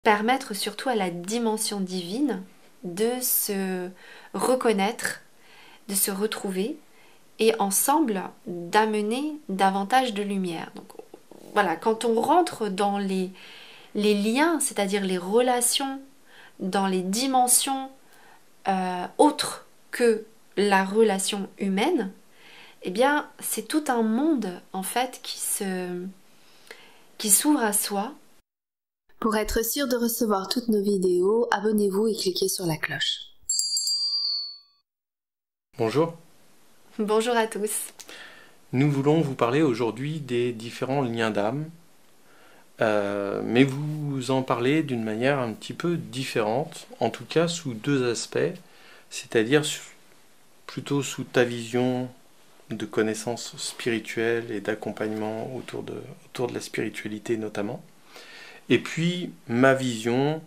permettre surtout à la dimension divine de se reconnaître, de se retrouver et ensemble d'amener davantage de lumière. Donc voilà, quand on rentre dans les liens, c'est-à-dire les relations, dans les dimensions autres que la relation humaine, eh bien c'est tout un monde en fait qui s'ouvre à soi. Pour être sûr de recevoir toutes nos vidéos, abonnez-vous et cliquez sur la cloche. Bonjour. Bonjour à tous. Nous voulons vous parler aujourd'hui des différents liens d'âme, mais vous en parlez d'une manière un petit peu différente, en tout cas sous deux aspects, c'est-à-dire plutôt sous ta vision de connaissances spirituelles et d'accompagnement autour de la spiritualité notamment, et puis ma vision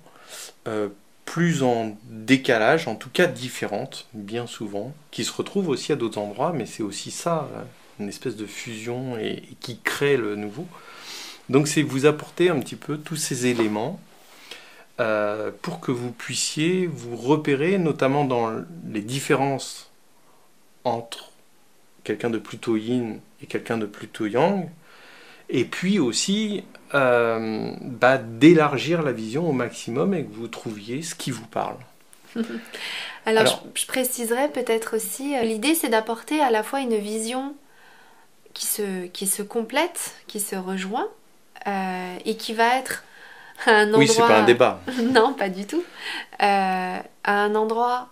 plus en décalage, en tout cas différente, bien souvent, qui se retrouve aussi à d'autres endroits, mais c'est aussi ça, une espèce de fusion et qui crée le nouveau. Donc c'est vous apporter un petit peu tous ces éléments pour que vous puissiez vous repérer, notamment dans les différences entre quelqu'un de plutôt yin et quelqu'un de plutôt yang, et puis aussi d'élargir la vision au maximum et que vous trouviez ce qui vous parle. Alors je préciserai peut-être aussi, l'idée c'est d'apporter à la fois une vision qui se complète, qui se rejoint, et qui va être à un endroit... Oui, c'est pas un débat. Non, pas du tout. À un endroit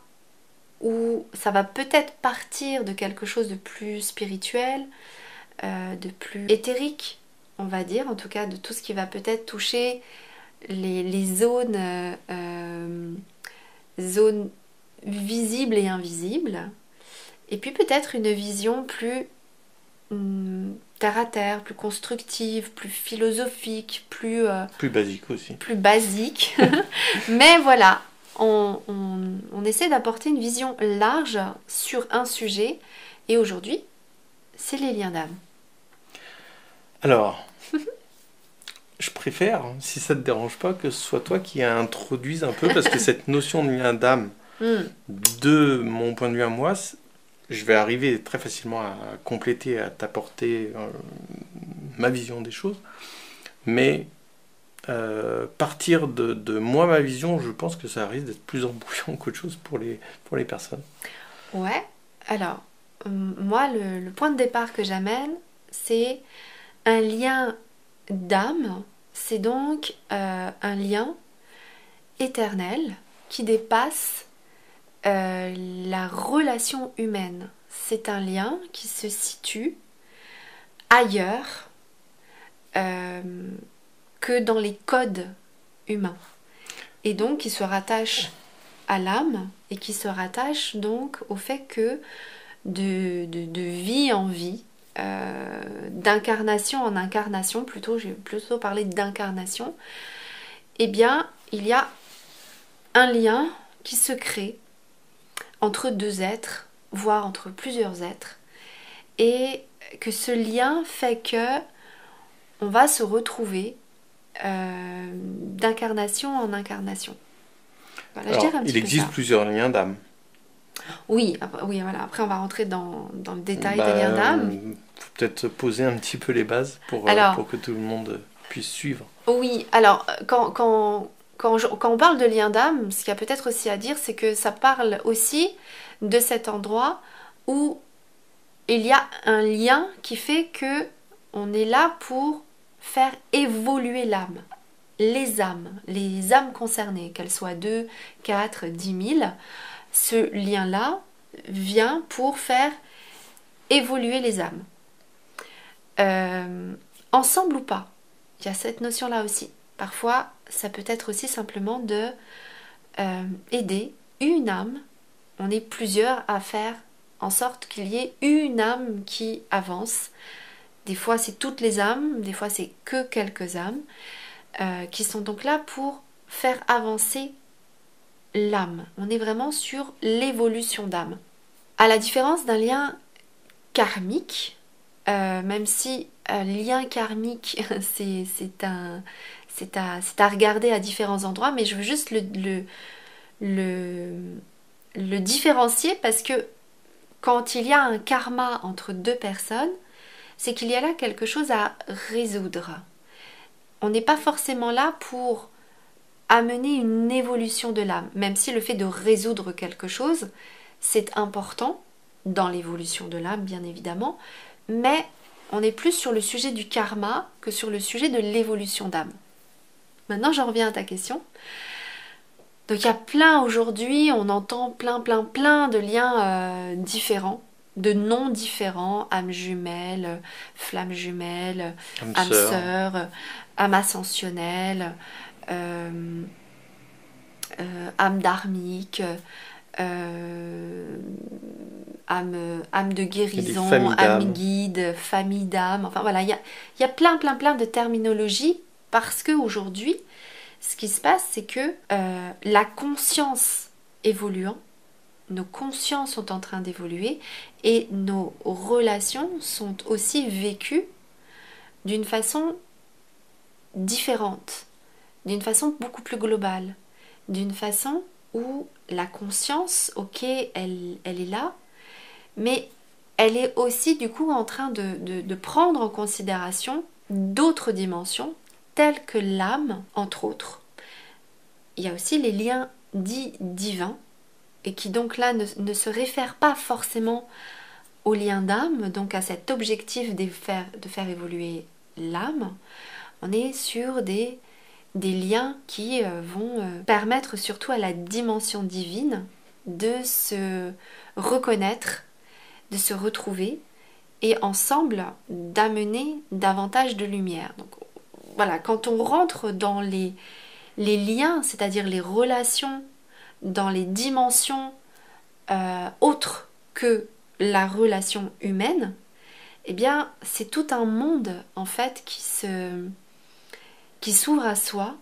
où ça va peut-être partir de quelque chose de plus spirituel, de plus éthérique, on va dire, en tout cas de tout ce qui va peut-être toucher les zones visibles et invisibles, et puis peut-être une vision plus terre à terre, plus constructive, plus philosophique, plus basique aussi. Plus basique. Mais voilà, on essaie d'apporter une vision large sur un sujet, et aujourd'hui, c'est les liens d'âme. Alors, je préfère, si ça ne te dérange pas, que ce soit toi qui introduise un peu, parce que cette notion de lien d'âme, de mon point de vue à moi, je vais arriver très facilement à compléter, à t'apporter ma vision des choses, mais partir de moi, ma vision, je pense que ça risque d'être plus embrouillant qu'autre chose pour les personnes. Ouais, alors, moi, le point de départ que j'amène, c'est un lien d'âme, c'est donc un lien éternel qui dépasse la relation humaine. C'est un lien qui se situe ailleurs que dans les codes humains, et donc qui se rattache à l'âme et qui se rattache donc au fait que de vie en vie, d'incarnation en incarnation, plutôt, j'ai plutôt parlé d'incarnation, eh bien il y a un lien qui se crée entre deux êtres, voire entre plusieurs êtres, et que ce lien fait que on va se retrouver d'incarnation en incarnation. Voilà, alors, je dirais un petit il peu existe ça. plusieurs liens d'âme. Oui, voilà. Après on va rentrer dans le détail des liens d'âme. Faut peut-être poser un petit peu les bases pour que tout le monde puisse suivre. Oui, alors quand on parle de lien d'âme, ce qu'il y a peut-être aussi à dire, c'est que ça parle aussi de cet endroit où il y a un lien qui fait que on est là pour faire évoluer l'âme, les âmes concernées, qu'elles soient 2, 4, 10 000, ce lien-là vient pour faire évoluer les âmes. Ensemble ou pas, il y a cette notion-là aussi. Parfois, ça peut être aussi simplement de aider une âme. On est plusieurs à faire en sorte qu'il y ait une âme qui avance. Des fois, c'est toutes les âmes, des fois, c'est que quelques âmes qui sont donc là pour faire avancer l'âme. On est vraiment sur l'évolution d'âme. À la différence d'un lien karmique, même si lien karmique, c'est à regarder à différents endroits, mais je veux juste le différencier parce que quand il y a un karma entre deux personnes, c'est qu'il y a là quelque chose à résoudre. On n'est pas forcément là pour amener une évolution de l'âme, même si le fait de résoudre quelque chose, c'est important dans l'évolution de l'âme, bien évidemment, mais on est plus sur le sujet du karma que sur le sujet de l'évolution d'âme. Maintenant, j'en reviens à ta question. Donc il y a plein aujourd'hui, on entend plein de liens différents, de noms différents, âme jumelle, flamme jumelle, âme sœur, âme ascensionnelle, âme dharmique, âme de guérison, âme guide, famille d'âme, enfin voilà, il y a plein de terminologies parce qu'aujourd'hui, ce qui se passe, c'est que la conscience évoluant, nos consciences sont en train d'évoluer et nos relations sont aussi vécues d'une façon différente, d'une façon beaucoup plus globale, d'une façon où la conscience, ok, elle est là, mais elle est aussi du coup en train de prendre en considération d'autres dimensions, telles que l'âme, entre autres. Il y a aussi les liens dits divins, et qui donc là ne se réfèrent pas forcément au lien d'âme, donc à cet objectif de faire évoluer l'âme. On est sur des liens qui vont permettre surtout à la dimension divine de se reconnaître, de se retrouver et ensemble d'amener davantage de lumière. Donc voilà, quand on rentre dans les liens, c'est-à-dire les relations, dans les dimensions autres que la relation humaine, eh bien c'est tout un monde en fait qui s'ouvre à soi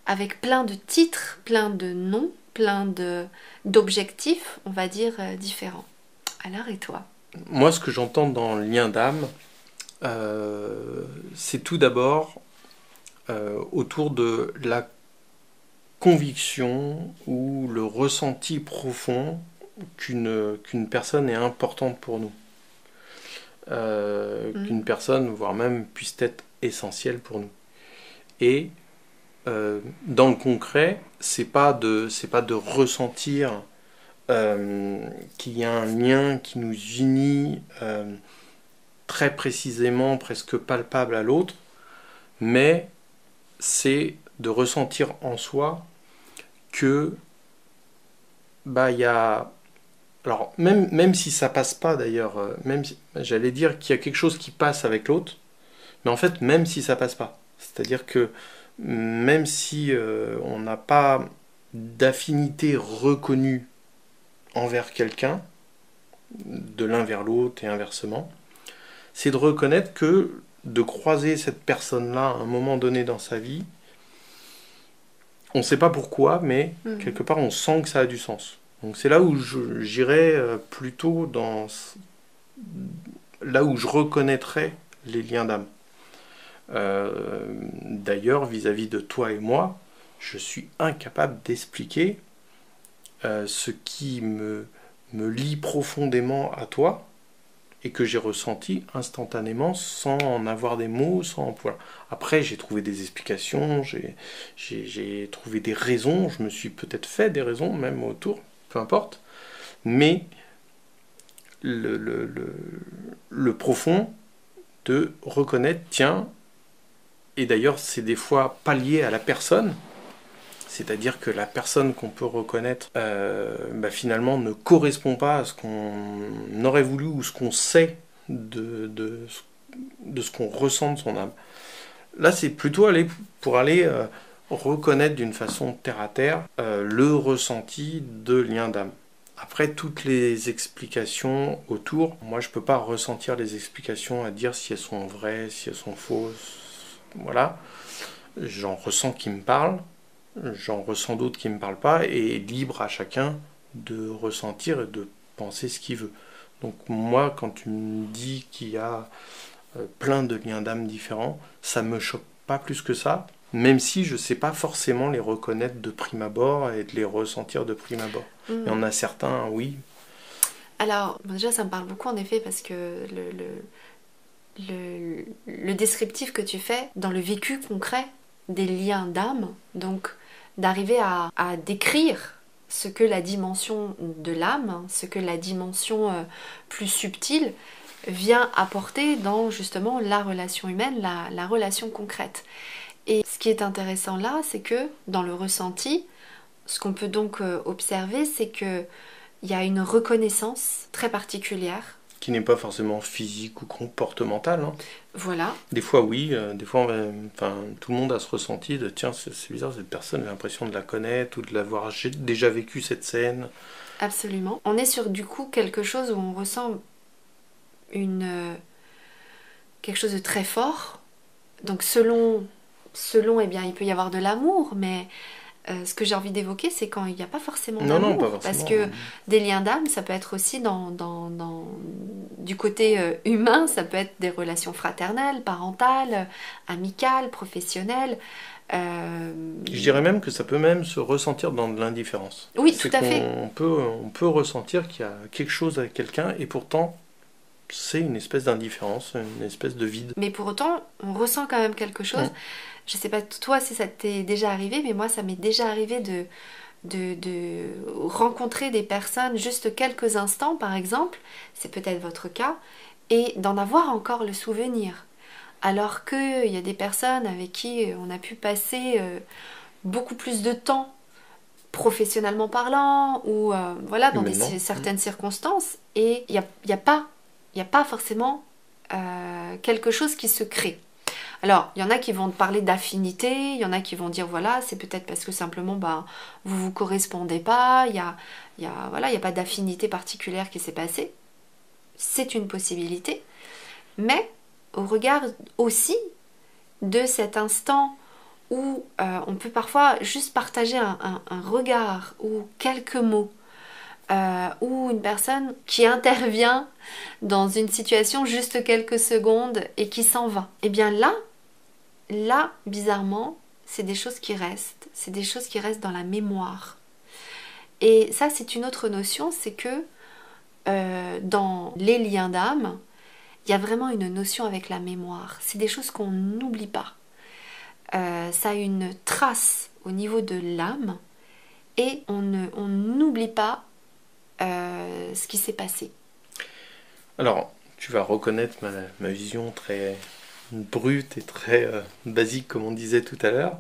avec plein de titres, plein de noms, plein d'objectifs, on va dire, différents. Alors et toi? Moi, ce que j'entends dans le lien d'âme, c'est tout d'abord autour de la conviction ou le ressenti profond qu'une personne est importante pour nous. Qu'une personne, voire même, puisse être essentielle pour nous. Et dans le concret, c'est pas de ressentir qu'il y a un lien qui nous unit très précisément, presque palpable à l'autre, mais c'est de ressentir en soi que il y a, alors même si ça passe pas d'ailleurs, j'allais dire qu'il y a quelque chose qui passe avec l'autre, mais en fait même si ça passe pas, c'est-à-dire que même si on n'a pas d'affinité reconnue envers quelqu'un, de l'un vers l'autre et inversement, c'est de reconnaître que de croiser cette personne-là à un moment donné dans sa vie, on ne sait pas pourquoi, mais quelque part on sent que ça a du sens. Donc c'est là où j'irais plutôt dans là où je reconnaîtrais les liens d'âme. D'ailleurs, vis-à-vis de toi et moi, je suis incapable d'expliquer ce qui me lie profondément à toi et que j'ai ressenti instantanément sans en avoir des mots, sans voilà. Après j'ai trouvé des explications, j'ai trouvé des raisons, je me suis peut-être fait des raisons même autour, peu importe, mais le profond de reconnaître, tiens, et d'ailleurs c'est des fois pas lié à la personne, c'est-à-dire que la personne qu'on peut reconnaître finalement ne correspond pas à ce qu'on aurait voulu ou ce qu'on sait de ce qu'on ressent de son âme. Là, c'est plutôt pour aller reconnaître d'une façon terre à terre le ressenti de lien d'âme. Après, toutes les explications autour, moi je ne peux pas ressentir les explications à dire si elles sont vraies, si elles sont fausses. Voilà. J'en ressens qui me parlent. J'en ressens d'autres qui ne me parlent pas, et libre à chacun de ressentir et de penser ce qu'il veut. Donc moi, quand tu me dis qu'il y a plein de liens d'âme différents, ça ne me choque pas plus que ça, même si je ne sais pas forcément les reconnaître de prime abord et de les ressentir de prime abord. Il y en a certains, oui. Alors, déjà, ça me parle beaucoup en effet parce que le descriptif que tu fais dans le vécu concret des liens d'âme, donc d'arriver à décrire ce que la dimension de l'âme, ce que la dimension plus subtile vient apporter dans justement la relation humaine, la relation concrète. Et ce qui est intéressant là, c'est que dans le ressenti, ce qu'on peut donc observer, c'est qu'il y a une reconnaissance très particulière. Qui n'est pas forcément physique ou comportementale. Hein. Voilà. Des fois, oui. Des fois, tout le monde a ce ressenti de tiens, c'est bizarre, cette personne, j'ai l'impression de la connaître ou de l'avoir déjà vécu cette scène. Absolument. On est sur du coup quelque chose où on ressent quelque chose de très fort. Donc selon eh bien, il peut y avoir de l'amour, mais ce que j'ai envie d'évoquer, c'est quand il n'y a pas forcément d'amour. Non, pas forcément. Parce que des liens d'âme, ça peut être aussi du côté humain, ça peut être des relations fraternelles, parentales, amicales, professionnelles. Je dirais même que ça peut même se ressentir dans de l'indifférence. Oui, tout à fait. On peut ressentir qu'il y a quelque chose avec quelqu'un et pourtant c'est une espèce d'indifférence, une espèce de vide. Mais pour autant, on ressent quand même quelque chose. Je sais pas toi si ça t'est déjà arrivé, mais moi ça m'est déjà arrivé de rencontrer des personnes juste quelques instants par exemple, c'est peut-être votre cas, et d'en avoir encore le souvenir. Alors qu'il y a des personnes avec qui on a pu passer beaucoup plus de temps, professionnellement parlant, ou voilà, dans certaines circonstances, et il n'y a pas forcément quelque chose qui se crée. Alors, il y en a qui vont te parler d'affinité, il y en a qui vont dire, voilà, c'est peut-être parce que simplement, vous correspondez pas, il y a pas d'affinité particulière qui s'est passée. C'est une possibilité. Mais, au regard aussi de cet instant où on peut parfois juste partager un regard ou quelques mots, ou une personne qui intervient dans une situation juste quelques secondes et qui s'en va. Et bien là, bizarrement, c'est des choses qui restent. C'est des choses qui restent dans la mémoire. Et ça, c'est une autre notion, c'est que dans les liens d'âme, il y a vraiment une notion avec la mémoire. C'est des choses qu'on n'oublie pas. Ça a une trace au niveau de l'âme et on n'oublie pas ce qui s'est passé. Alors, tu vas reconnaître ma vision très brute et très basique, comme on disait tout à l'heure,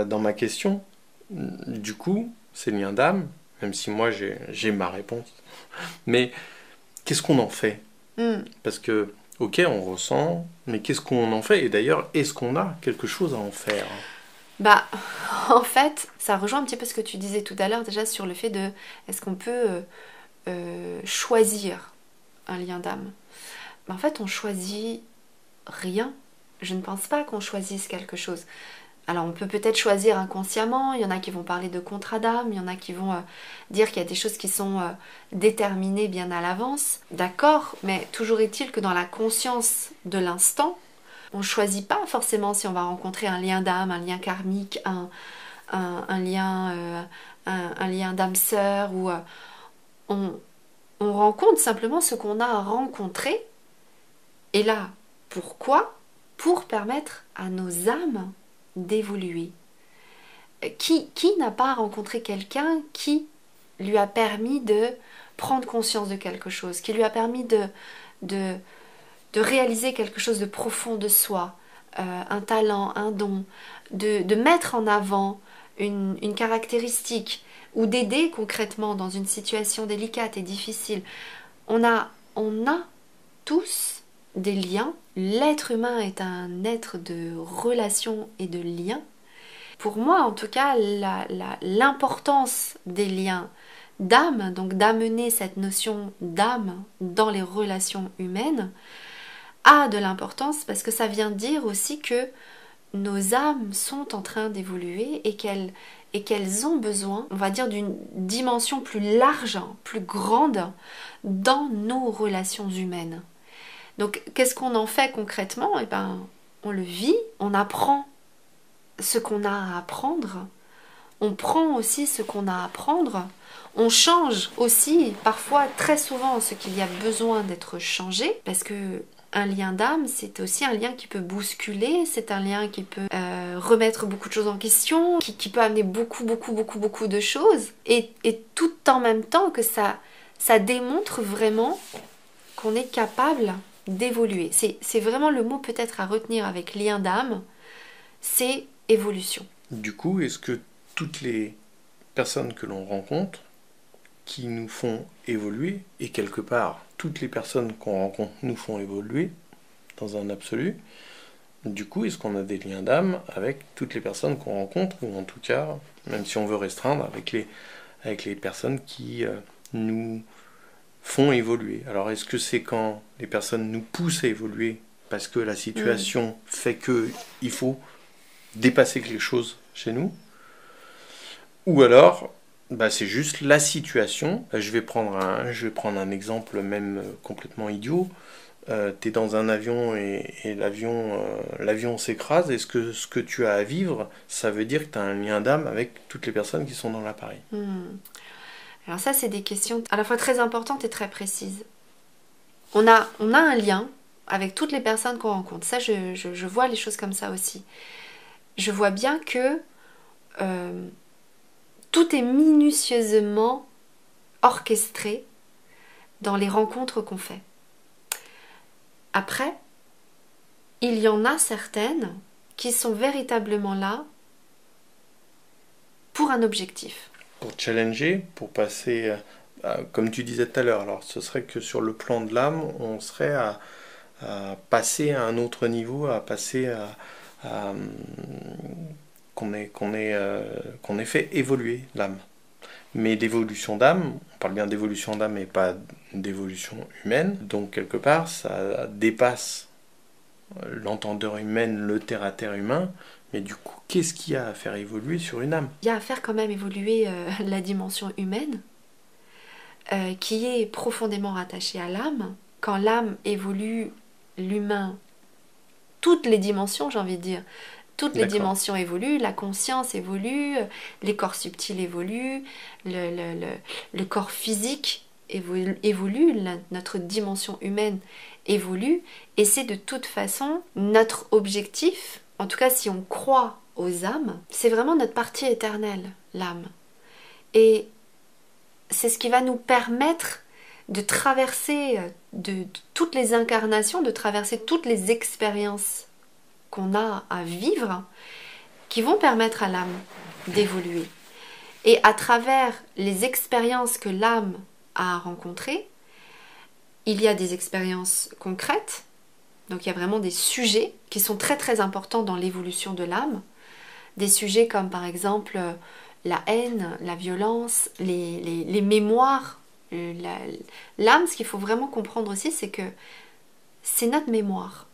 dans ma question. Du coup, ces liens d'âme, même si moi j'ai ma réponse, mais qu'est-ce qu'on en fait ? Parce que, ok, on ressent, mais qu'est-ce qu'on en fait ? Et d'ailleurs, est-ce qu'on a quelque chose à en faire ? En fait, ça rejoint un petit peu ce que tu disais tout à l'heure déjà sur le fait de est-ce qu'on peut choisir un lien d'âme ? En fait, on choisit rien. Je ne pense pas qu'on choisisse quelque chose. Alors, on peut peut-être choisir inconsciemment. Il y en a qui vont parler de contrat d'âme. Il y en a qui vont dire qu'il y a des choses qui sont déterminées bien à l'avance. D'accord, mais toujours est-il que dans la conscience de l'instant, on ne choisit pas forcément si on va rencontrer un lien d'âme, un lien karmique, un lien d'âme sœur, ou on rencontre simplement ce qu'on a rencontré. Et là, pourquoi ? Pour permettre à nos âmes d'évoluer. Qui n'a pas rencontré quelqu'un qui lui a permis de prendre conscience de quelque chose, qui lui a permis de réaliser quelque chose de profond de soi, un talent, un don, de mettre en avant une caractéristique ou d'aider concrètement dans une situation délicate et difficile. On a tous des liens. L'être humain est un être de relations et de liens. Pour moi, en tout cas, l'importance des liens d'âme, donc d'amener cette notion d'âme dans les relations humaines, a de l'importance parce que ça vient dire aussi que nos âmes sont en train d'évoluer et qu'elles ont besoin, on va dire, d'une dimension plus large, plus grande dans nos relations humaines. Donc, qu'est-ce qu'on en fait concrètement ? Eh bien, on le vit, on apprend ce qu'on a à apprendre, on prend aussi ce qu'on a à apprendre, on change aussi, parfois, très souvent, ce qu'il y a besoin d'être changé, parce que un lien d'âme, c'est aussi un lien qui peut bousculer, c'est un lien qui peut remettre beaucoup de choses en question, qui peut amener beaucoup de choses, et tout en même temps que ça démontre vraiment qu'on est capable d'évoluer. C'est vraiment le mot peut-être à retenir avec lien d'âme, c'est évolution. Du coup, est-ce que toutes les personnes que l'on rencontre, qui nous font évoluer, et quelque part, toutes les personnes qu'on rencontre nous font évoluer, dans un absolu, du coup, est-ce qu'on a des liens d'âme avec toutes les personnes qu'on rencontre, ou en tout cas, même si on veut restreindre, avec les personnes qui nous font évoluer. Alors, est-ce que c'est quand les personnes nous poussent à évoluer, parce que la situation fait qu'il faut dépasser quelque chose chez nous, ou alors c'est juste la situation. Je vais prendre un exemple même complètement idiot. Tu es dans un avion et l'avion s'écrase. Est-ce que ce que tu as à vivre, ça veut dire que tu as un lien d'âme avec toutes les personnes qui sont dans l'appareil? Alors ça, c'est des questions à la fois très importantes et très précises. On a un lien avec toutes les personnes qu'on rencontre. Ça, je vois les choses comme ça aussi. Je vois bien que tout est minutieusement orchestré dans les rencontres qu'on fait. Après, il y en a certaines qui sont véritablement là pour un objectif. Pour challenger, pour passer, comme tu disais tout à l'heure, alors ce serait que sur le plan de l'âme, on serait à passer à un autre niveau, à passer à qu'on ait fait évoluer l'âme. Mais d'évolution d'âme, on parle bien d'évolution d'âme et pas d'évolution humaine, donc quelque part ça dépasse l'entendeur humain, le terre-à-terre humain, mais du coup, qu'est-ce qu'il y a à faire évoluer sur une âme? Il y a à faire quand même évoluer la dimension humaine, qui est profondément rattachée à l'âme. Quand l'âme évolue, l'humain, toutes les dimensions, j'ai envie de dire, toutes les dimensions évoluent, la conscience évolue, les corps subtils évoluent, le corps physique évolue, notre dimension humaine évolue, et c'est de toute façon notre objectif, en tout cas si on croit aux âmes, c'est vraiment notre partie éternelle, l'âme. Et c'est ce qui va nous permettre de traverser de toutes les incarnations, de traverser toutes les expériences qu'on a à vivre, qui vont permettre à l'âme d'évoluer. Et à travers les expériences que l'âme a rencontrées, il y a des expériences concrètes, donc il y a vraiment des sujets qui sont très très importants dans l'évolution de l'âme, des sujets comme par exemple la haine, la violence, les mémoires. L'âme, ce qu'il faut vraiment comprendre aussi, c'est que c'est notre mémoire.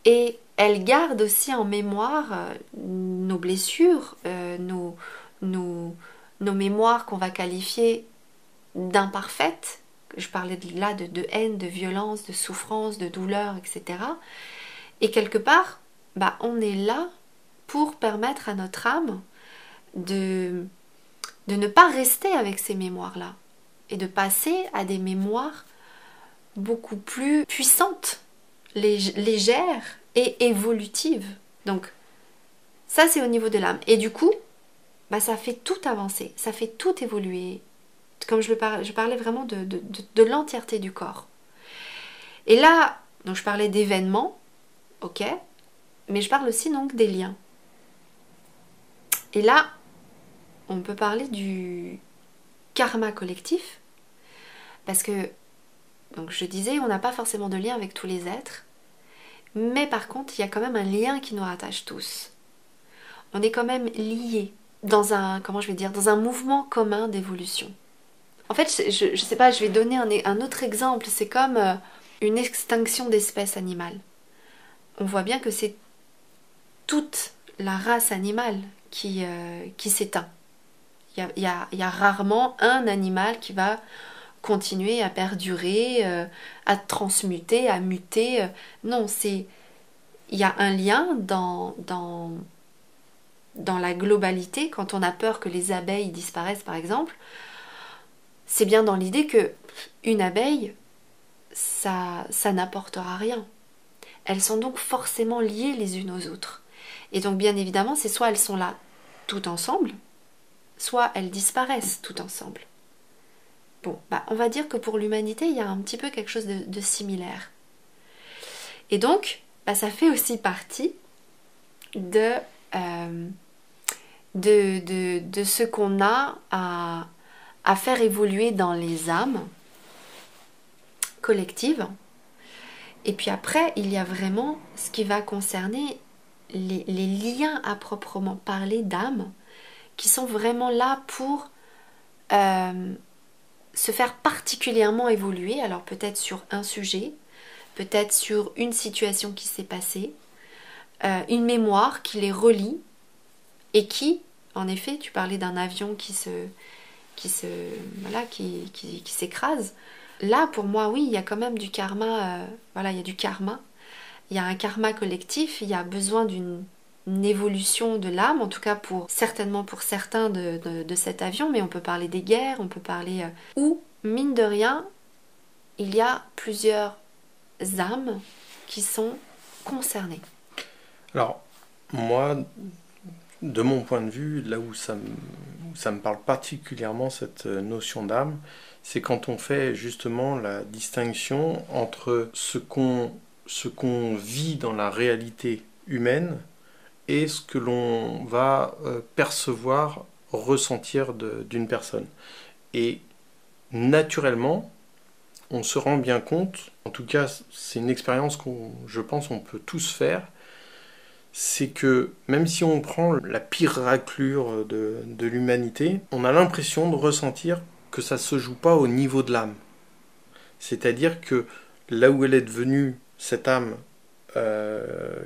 Et elle garde aussi en mémoire nos blessures, nos mémoires qu'on va qualifier d'imparfaites. Je parlais là de haine, de violence, de souffrance, de douleur, etc. Et quelque part, on est là pour permettre à notre âme de ne pas rester avec ces mémoires-là et de passer à des mémoires beaucoup plus puissantes, légères et évolutives. Donc, ça c'est au niveau de l'âme. Et du coup, ça fait tout avancer, ça fait tout évoluer. Comme je parlais vraiment de l'entièreté du corps. Et là, donc je parlais d'événements, ok, mais je parle aussi donc des liens. Et là, on peut parler du karma collectif, parce que, donc je disais, on n'a pas forcément de lien avec tous les êtres, mais par contre, il y a quand même un lien qui nous rattache tous. On est quand même liés dans dans un mouvement commun d'évolution. En fait, je sais pas, je vais donner un autre exemple. C'est comme une extinction d'espèces animales. On voit bien que c'est toute la race animale qui s'éteint. Il y a rarement un animal qui va continuer à perdurer, à transmuter, à muter. Non, il y a un lien dans dans la globalité, quand on a peur que les abeilles disparaissent par exemple, c'est bien dans l'idée que une abeille, ça n'apportera rien. Elles sont donc forcément liées les unes aux autres. Et donc bien évidemment, c'est soit elles sont là toutes ensemble, soit elles disparaissent toutes ensemble. Bon, on va dire que pour l'humanité, il y a un petit peu quelque chose de similaire. Et donc, ça fait aussi partie de ce qu'on a à faire évoluer dans les âmes collectives. Et puis après, il y a vraiment ce qui va concerner les liens à proprement parler d'âme, qui sont vraiment là pour se faire particulièrement évoluer, alors peut-être sur un sujet, peut-être sur une situation qui s'est passée, une mémoire qui les relie et qui, en effet, tu parlais d'un avion qui s'écrase. Là, pour moi, oui, il y a quand même du karma, il y a du karma. Il y a un karma collectif, il y a besoin d'une évolution de l'âme, en tout cas certainement pour certains de cet avion, mais on peut parler des guerres, on peut parler... où, mine de rien, il y a plusieurs âmes qui sont concernées. Alors, moi, de mon point de vue, là où ça me parle particulièrement, cette notion d'âme, c'est quand on fait justement la distinction entre ce qu'on vit dans la réalité humaine et ce que l'on va percevoir, ressentir d'une personne. Et naturellement, on se rend bien compte, en tout cas c'est une expérience je pense on peut tous faire, c'est que même si on prend la pire raclure de l'humanité, on a l'impression de ressentir que ça ne se joue pas au niveau de l'âme. C'est-à-dire que là où elle est devenue, cette âme,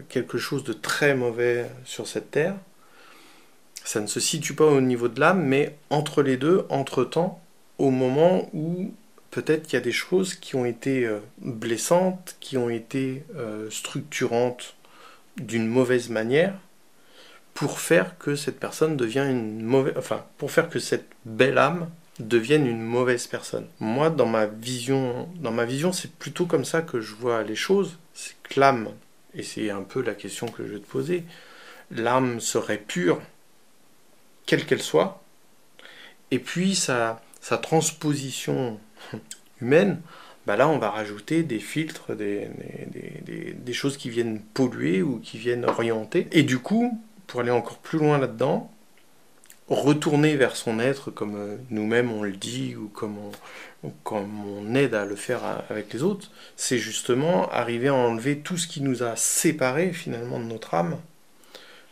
quelque chose de très mauvais sur cette terre, ça ne se situe pas au niveau de l'âme, mais entre les deux, entre-temps, au moment où peut-être qu'il y a des choses qui ont été blessantes, qui ont été structurantes d'une mauvaise manière, pour faire que cette personne devienne pour faire que cette belle âme devienne une mauvaise personne. Moi, dans ma vision, c'est plutôt comme ça que je vois les choses. C'est que l'âme, et c'est un peu la question que je vais te poser, l'âme serait pure, quelle qu'elle soit, et puis sa transposition humaine, là on va rajouter des filtres, des choses qui viennent polluer ou qui viennent orienter. Et du coup, pour aller encore plus loin là-dedans, retourner vers son être comme nous-mêmes on le dit ou comme on aide à le faire avec les autres, c'est justement arriver à enlever tout ce qui nous a séparés finalement de notre âme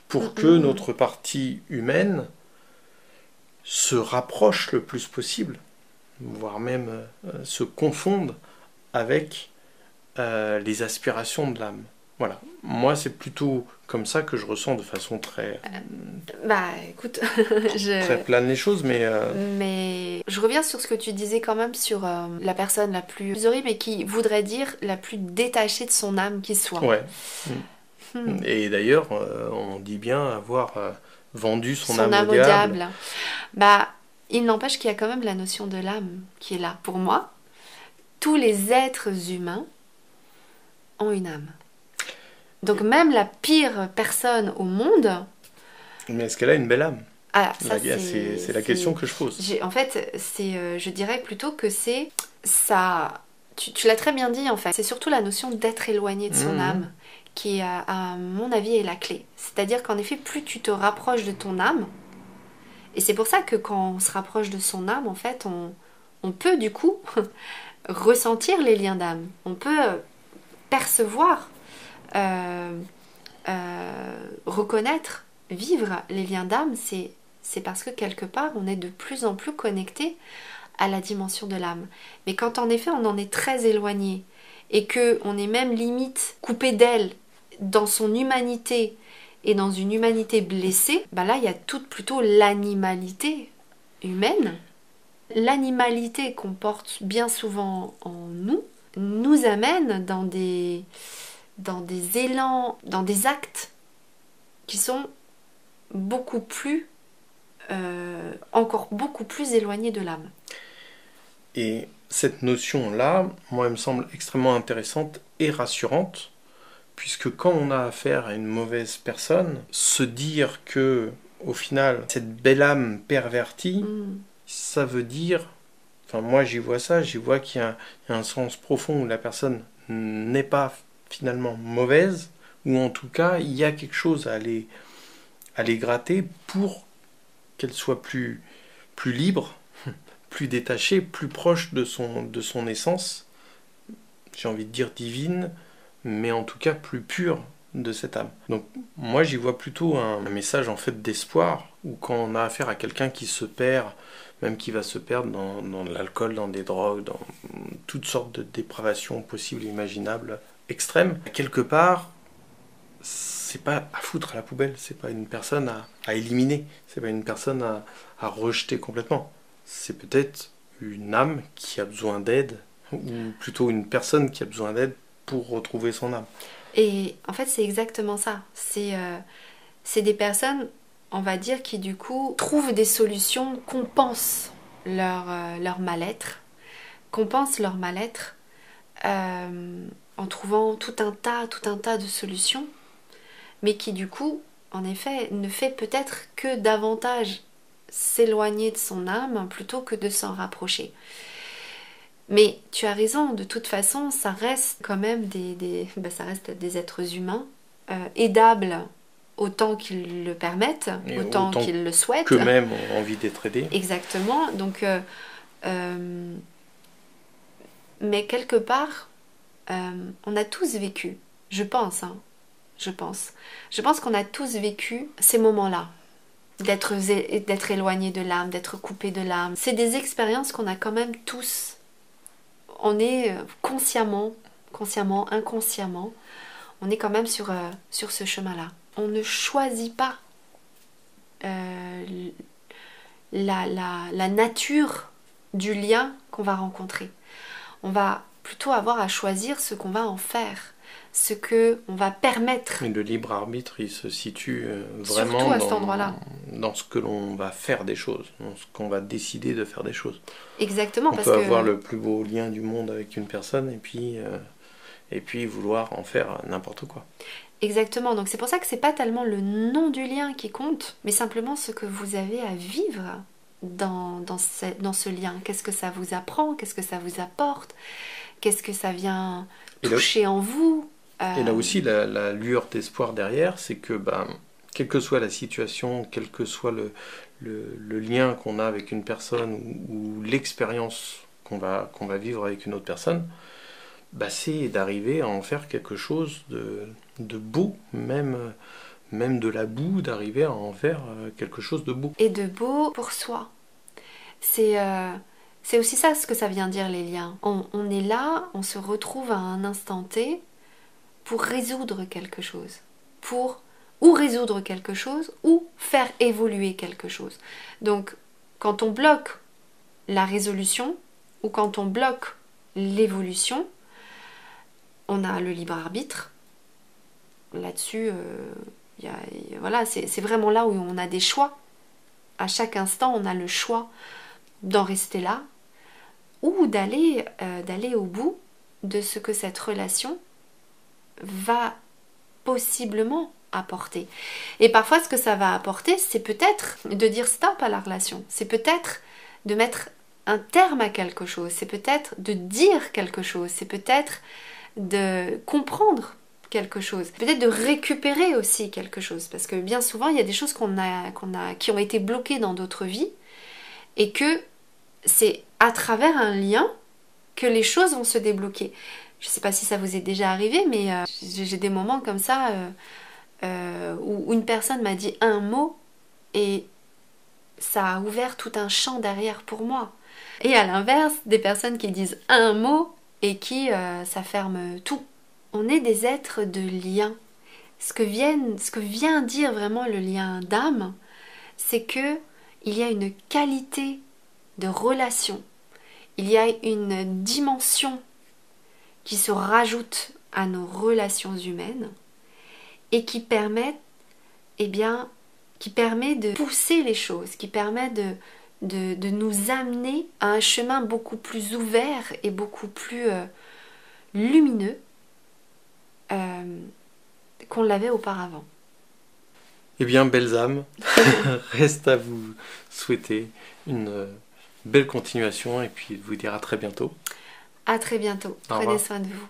pour que notre partie humaine se rapproche le plus possible, voire même se confonde avec les aspirations de l'âme. Voilà. Moi, c'est plutôt comme ça que je ressens de façon très... écoute, très plane les choses, mais... Mais je reviens sur ce que tu disais quand même sur la personne la plus horrible et qui voudrait dire la plus détachée de son âme qui soit. Ouais. Et d'ailleurs, on dit bien avoir vendu son âme au diable. Il n'empêche qu'il y a quand même la notion de l'âme qui est là. Pour moi, tous les êtres humains ont une âme. Donc même la pire personne au monde... Mais est-ce qu'elle a une belle âme ? C'est la question que je pose. En fait, je dirais plutôt que c'est ça... Tu l'as très bien dit en fait. C'est surtout la notion d'être éloigné de son âme qui, à mon avis, est la clé. C'est-à-dire qu'en effet, plus tu te rapproches de ton âme, et c'est pour ça que quand on se rapproche de son âme, en fait, on peut du coup ressentir les liens d'âme. On peut percevoir, reconnaître, vivre les liens d'âme. C'est parce que quelque part, on est de plus en plus connecté à la dimension de l'âme. Mais quand en effet, on en est très éloigné et qu'on est même limite coupé d'elle dans son humanité et dans une humanité blessée, là il y a toute plutôt l'animalité humaine. L'animalité qu'on porte bien souvent en nous amène dans des élans, dans des actes qui sont beaucoup plus, encore beaucoup plus éloigné de l'âme. Et cette notion-là, moi, elle me semble extrêmement intéressante et rassurante, puisque quand on a affaire à une mauvaise personne, se dire que, au final, cette belle âme pervertie, ça veut dire, enfin moi j'y vois ça, j'y vois qu'il y a un sens profond où la personne n'est pas finalement mauvaise, ou en tout cas il y a quelque chose à aller gratter pour qu'elle soit plus libre, plus détachée, plus proche de son essence, j'ai envie de dire divine, mais en tout cas plus pure de cette âme. Donc moi j'y vois plutôt un message en fait d'espoir, où quand on a affaire à quelqu'un qui se perd, même qui va se perdre dans de l'alcool, dans des drogues, dans toutes sortes de dépravations possibles et imaginables extrêmes, quelque part c'est pas à foutre à la poubelle, c'est pas une personne à éliminer, c'est pas une personne à rejeter complètement. C'est peut-être une âme qui a besoin d'aide, ou plutôt une personne qui a besoin d'aide pour retrouver son âme. Et en fait, c'est exactement ça. C'est des personnes, on va dire, qui du coup trouvent des solutions, compensent leur mal-être, en trouvant tout un tas de solutions, mais qui du coup, en effet, ne fait peut-être que davantage s'éloigner de son âme plutôt que de s'en rapprocher. Mais tu as raison, de toute façon, ça reste quand même ça reste des êtres humains, aidables autant qu'ils le permettent, autant qu'ils le souhaitent. Qu'eux-mêmes ont envie d'être aidés. Exactement. Donc, mais quelque part, on a tous vécu, je pense. Je pense qu'on a tous vécu ces moments-là. D'être éloigné de l'âme, d'être coupé de l'âme. C'est des expériences qu'on a quand même tous. On est consciemment, inconsciemment, on est quand même sur ce chemin-là. On ne choisit pas la nature du lien qu'on va rencontrer. On va plutôt avoir à choisir ce qu'on va en faire, ce qu'on va permettre. Et le libre arbitre, il se situe surtout vraiment à cet endroit-là. Dans ce que l'on va faire des choses, dans ce qu'on va décider de faire des choses. Exactement. On peut avoir le plus beau lien du monde avec une personne et puis vouloir en faire n'importe quoi. Exactement, donc c'est pour ça que c'est pas tellement le nom du lien qui compte, mais simplement ce que vous avez à vivre dans ce lien. Qu'est-ce que ça vous apprend, qu'est-ce que ça vous apporte, qu'est-ce que ça vient toucher en vous. Et là aussi, la lueur d'espoir derrière, c'est que quelle que soit la situation, quel que soit le lien qu'on a avec une personne ou l'expérience qu'on va vivre avec une autre personne, c'est d'arriver à en faire quelque chose de beau, même de la boue, d'arriver à en faire quelque chose de beau. Et de beau pour soi. C'est aussi ça ce que ça vient dire, les liens. On est là, on se retrouve à un instant T pour résoudre quelque chose. Ou résoudre quelque chose, ou faire évoluer quelque chose. Donc, quand on bloque la résolution, ou quand on bloque l'évolution, on a le libre arbitre. Là-dessus, voilà, c'est vraiment là où on a des choix. À chaque instant, on a le choix d'en rester là ou d'aller au bout de ce que cette relation va possiblement apporter. Et parfois, ce que ça va apporter, c'est peut-être de dire stop à la relation. C'est peut-être de mettre un terme à quelque chose. C'est peut-être de dire quelque chose. C'est peut-être de comprendre quelque chose, peut-être de récupérer aussi quelque chose, parce que bien souvent il y a des choses qui ont été bloquées dans d'autres vies et que c'est à travers un lien que les choses vont se débloquer. Je sais pas si ça vous est déjà arrivé, mais j'ai des moments comme ça où une personne m'a dit un mot et ça a ouvert tout un champ derrière pour moi. Et à l'inverse, des personnes qui disent un mot et qui ça ferme tout. On est des êtres de lien. Ce que vient dire vraiment le lien d'âme, c'est que il y a une qualité de relation. Il y a une dimension qui se rajoute à nos relations humaines et qui permet qui permet de pousser les choses, qui permet de nous amener à un chemin beaucoup plus ouvert et beaucoup plus lumineux qu'on l'avait auparavant. Eh bien, belles âmes, reste à vous souhaiter une belle continuation et puis de vous dire à très bientôt. À très bientôt. Prenez soin de vous.